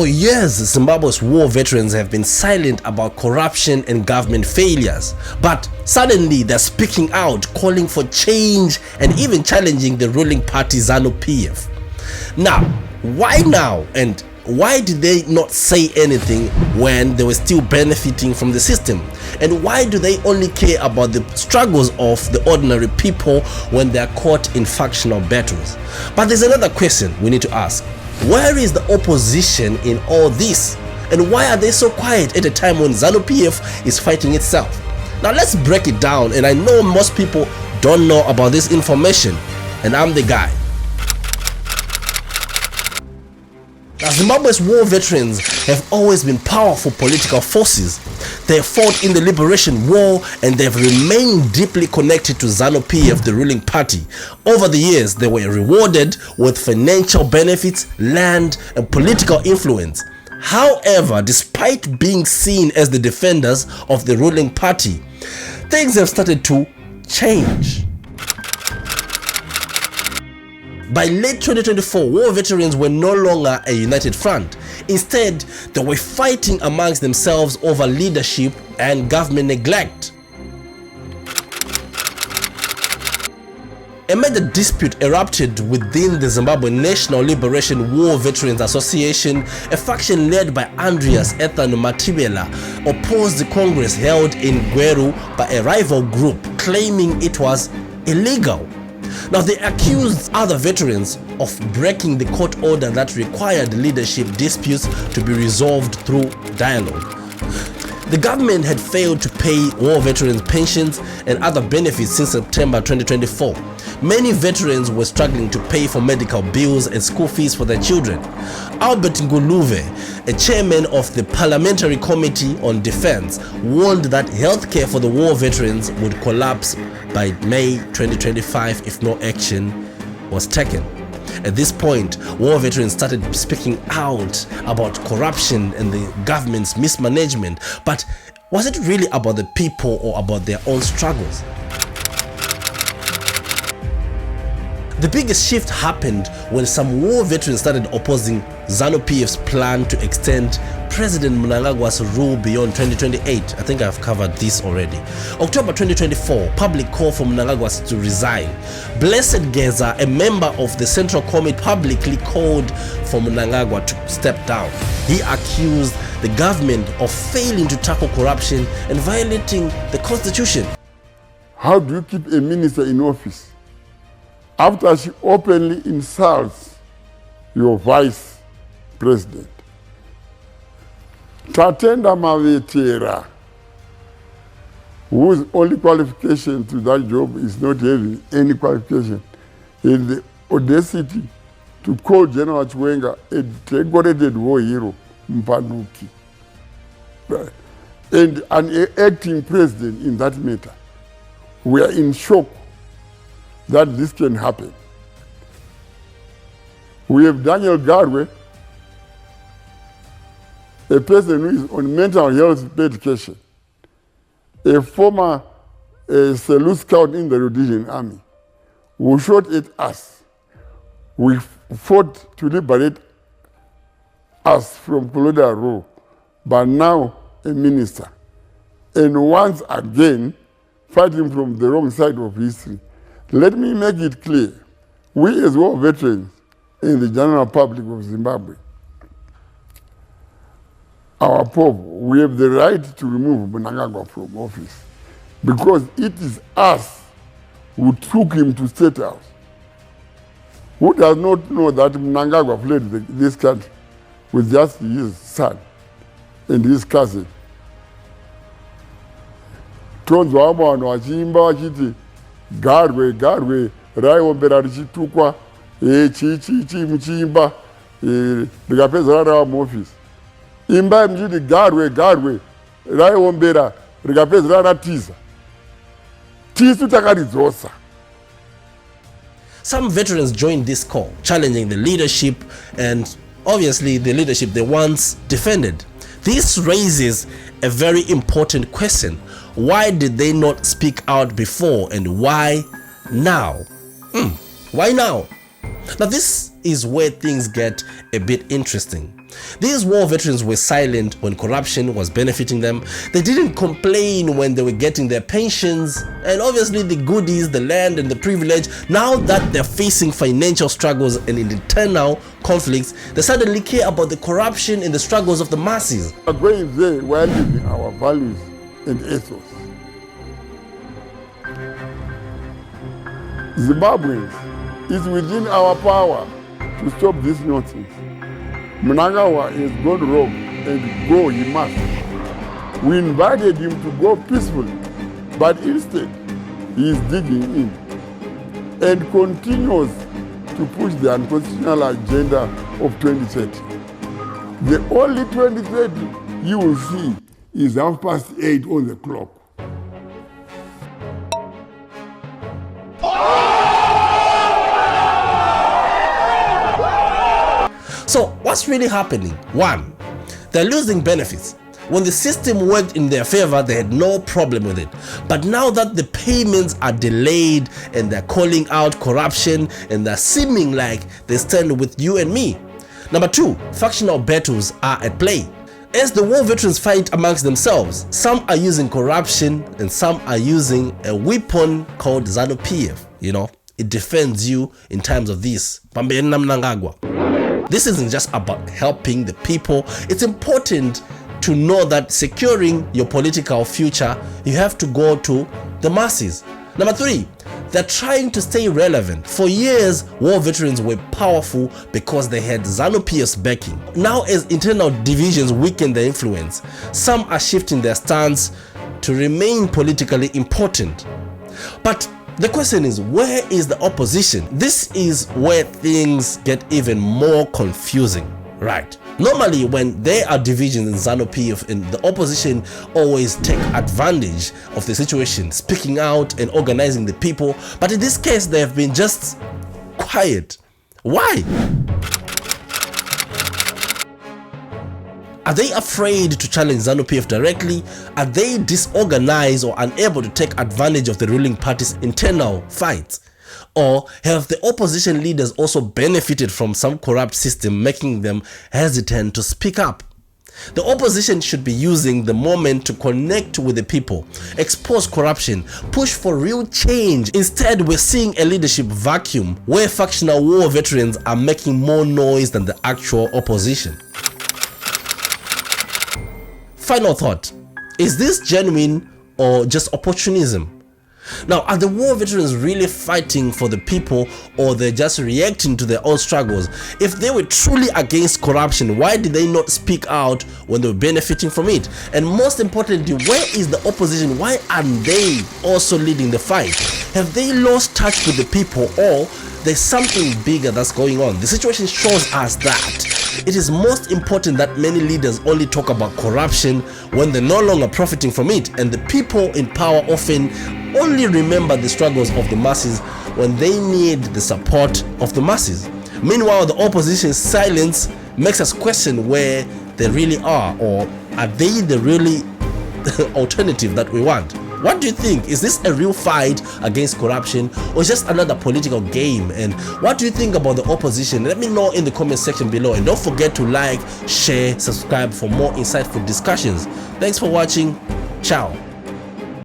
For years, Zimbabwe's war veterans have been silent about corruption and government failures, but suddenly they're speaking out, calling for change and even challenging the ruling party ZANU-PF. Now, why now, and why did they not say anything when they were still benefiting from the system? And why do they only care about the struggles of the ordinary people when they are caught in factional battles? But there's another question we need to ask. Where is the opposition in all this? And why are they so quiet at a time when ZANU-PF is fighting itself? Now let's break it down, and I know most people don't know about this information, and I'm the guy. Now, Zimbabwe's war veterans have always been powerful political forces. They have fought in the liberation war and they have remained deeply connected to ZANU-PF, the ruling party. Over the years, they were rewarded with financial benefits, land, and political influence. However, despite being seen as the defenders of the ruling party, things have started to change. By late 2024, war veterans were no longer a united front. Instead, they were fighting amongst themselves over leadership and government neglect. A major dispute erupted within the Zimbabwe National Liberation War Veterans Association. A faction led by Andreas Ethan Matibela opposed the Congress held in Gweru by a rival group, claiming it was illegal. Now, they accused other veterans of breaking the court order that required leadership disputes to be resolved through dialogue. The government had failed to pay war veterans pensions and other benefits since September 2024. Many veterans were struggling to pay for medical bills and school fees for their children. Albert Nguluve, a chairman of the Parliamentary Committee on Defense, warned that healthcare for the war veterans would collapse by May 2025 if no action was taken. At this point, war veterans started speaking out about corruption and the government's mismanagement. But was it really about the people or about their own struggles? The biggest shift happened when some war veterans started opposing ZANU-PF's plan to extend President Mnangagwa's rule beyond 2028. I think I've covered this already. October 2024, public call for Mnangagwa to resign. Blessed Geza, a member of the Central Committee, publicly called for Mnangagwa to step down. He accused the government of failing to tackle corruption and violating the constitution. How do you keep a minister in office after she openly insults your vice president? Tatenda Mavetera, whose only qualification to that job is not having any qualification, in the audacity to call General Chiwenga a decorated war hero, Mpanduki, right, and an acting president in that matter. We are in shock that this can happen. We have Daniel Garwe, a person who is on mental health medication, a former salute scout in the Rhodesian army, who shot at us. We fought to liberate us from colonial rule, but now a minister. And once again, fighting from the wrong side of history. Let me make it clear, we as war veterans in the general public of Zimbabwe, our poor, we have the right to remove Mnangagwa from office because it is us who took him to State House. Who does not know that Mnangagwa fled this country with just his son and his cousin? Tonzwa vanhu vachiimba vachiti garwe raiombera richitukwa chichi muchiimba rikapedza rarava muofisi. Imba mchiti garwe raiombera rikapedza raratiza. Tisu takaridzosa. Some veterans joined this call, challenging the leadership and obviously the leadership they once defended. This raises a very important question. Why did they not speak out before, and why now? Why now? Now this is where things get a bit interesting. These war veterans were silent when corruption was benefiting them. They didn't complain when they were getting their pensions and obviously the goodies, the land and the privilege. Now that they're facing financial struggles and internal conflicts, they suddenly care about the corruption and the struggles of the masses. We are going there while living our values and ethos. Zimbabweans, it's within our power to stop this nonsense. Mnangagwa is gone rogue and go he must. We invited him to go peacefully, but instead he is digging in and continues to push the unconstitutional agenda of 2030. The only 2030 you will see is 8:30 on the clock. So what's really happening? One, they're losing benefits. When the system worked in their favor, they had no problem with it. But now that the payments are delayed and they're calling out corruption and they're seeming like they stand with you and me. Number two, factional battles are at play. As the war veterans fight amongst themselves, some are using corruption and some are using a weapon called ZANU-PF. You know, it defends you in times of this. President Mnangagwa. This isn't just about helping the people. It's important to know that securing your political future, you have to go to the masses. Number three, they're trying to stay relevant. For years, war veterans were powerful because they had ZANU-PF's backing. Now, as internal divisions weaken their influence, some are shifting their stance to remain politically important. But the question is, where is the opposition? This is where things get even more confusing, right? Normally, when there are divisions in ZANU-PF, and the opposition always take advantage of the situation, speaking out and organizing the people. But in this case, they have been just quiet. Why? Are they afraid to challenge ZANU-PF directly? Are they disorganized or unable to take advantage of the ruling party's internal fights? Or have the opposition leaders also benefited from some corrupt system, making them hesitant to speak up? The opposition should be using the moment to connect with the people, expose corruption, push for real change. Instead, we're seeing a leadership vacuum where factional war veterans are making more noise than the actual opposition. Final thought, is this genuine or just opportunism? Now, are the war veterans really fighting for the people, or they're just reacting to their own struggles? If they were truly against corruption, why did they not speak out when they were benefiting from it? And most importantly, where is the opposition? Why aren't they also leading the fight? Have they lost touch with the people, or there's something bigger that's going on? The situation shows us that it is most important that many leaders only talk about corruption when they're no longer profiting from it, and the people in power often only remember the struggles of the masses when they need the support of the masses. Meanwhile, the opposition's silence makes us question where they really are, or are they the really alternative that we want? What do you think? Is this a real fight against corruption, or just another political game? And what do you think about the opposition? Let me know in the comment section below, and don't forget to like, share, subscribe for more insightful discussions. Thanks for watching. Ciao.